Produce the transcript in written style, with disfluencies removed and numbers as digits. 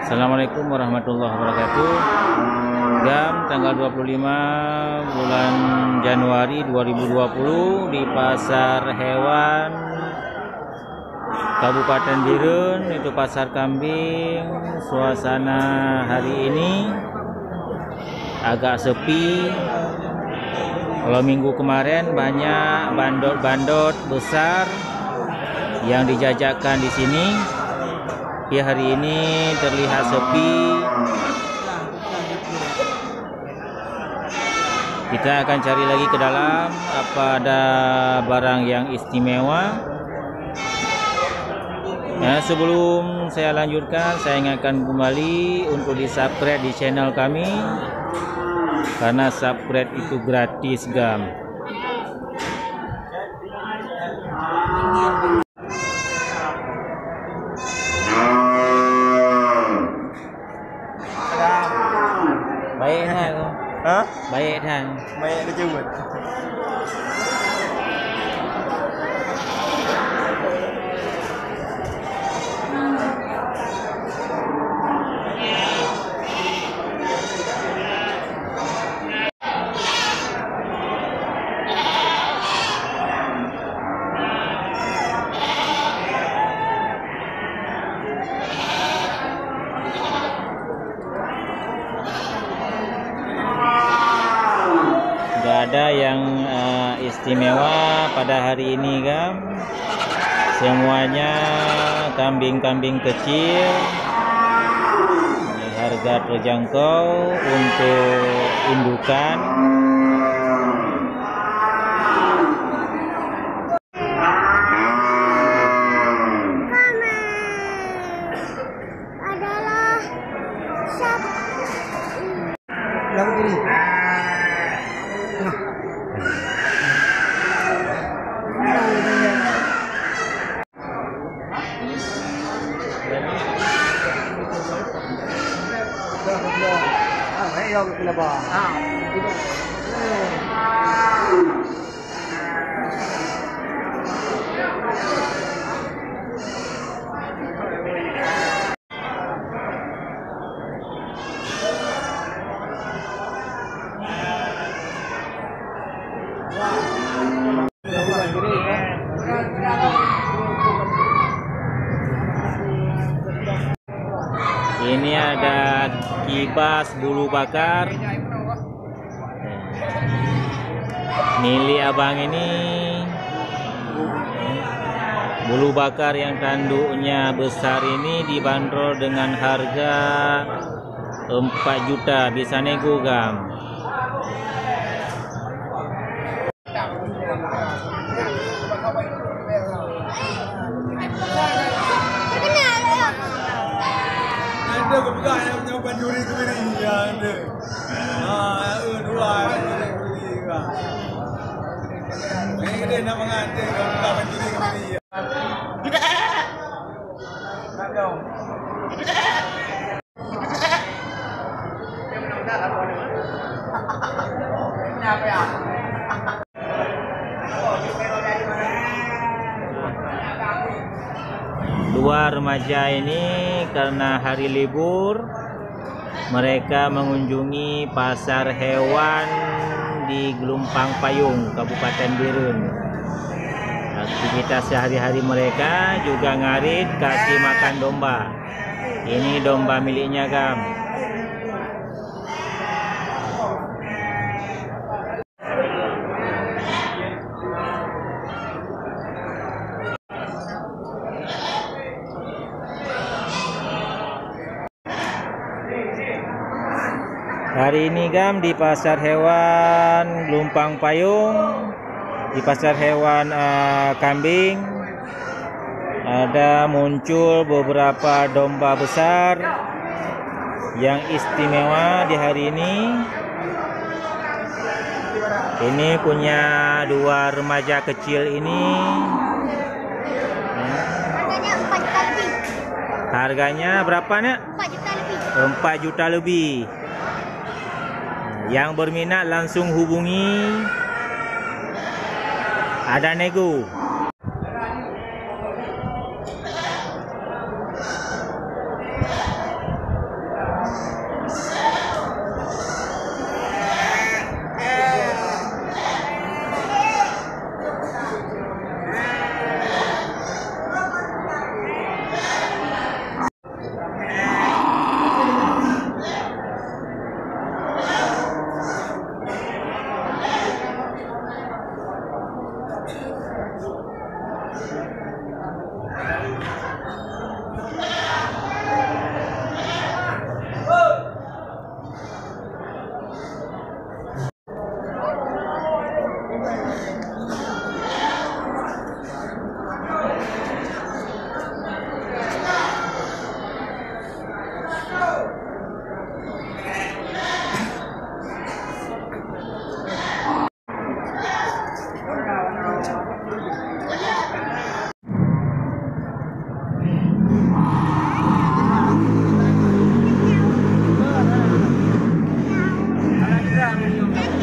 Assalamualaikum warahmatullahi wabarakatuh. Jam tanggal 25 bulan Januari 2020 di Pasar Hewan Kabupaten Birun, itu pasar kambing. Suasana hari ini agak sepi. Kalau minggu kemarin banyak bandot-bandot besar yang dijajakan di sini. Ya, hari ini terlihat sepi. Kita akan cari lagi ke dalam apa ada barang yang istimewa. Nah, sebelum saya lanjutkan, saya ingatkan kembali untuk di-subscribe di channel kami, karena subscribe itu gratis, gam. Baik kan? Hah? Baik kan? Baik kerja buat. Ada yang istimewa pada hari ini, kan? Semuanya kambing-kambing kecil, harga terjangkau untuk indukan. Adalah sapi. Lagu diri. Ini ada kibas bulu bakar. Milih abang ini bulu bakar yang tanduknya besar ini dibanderol dengan harga 4 juta. Bisa nego, gam. Ada kebuka yang nyoba juri kemiri ya ada. Dua juri juga. Ini dia nak mengantar kebuka juri kemiri ya. Nak dong. Kenapa ya? Dua remaja ini karena hari libur, mereka mengunjungi pasar hewan di Gelumpang Payung, Kabupaten Birun. Aktivitas sehari-hari mereka juga ngarit kasih makan domba. Ini domba miliknya, gam. Hari ini, gam, di pasar hewan Gelumpang Payung, di pasar hewan kambing, ada muncul beberapa domba besar yang istimewa di hari ini. Ini punya dua remaja kecil ini. Harganya 4 juta lebih. Harganya berapa, Nak? 4 juta lebih. 4 juta lebih. Yang berminat langsung hubungi. Ada nego. Ada.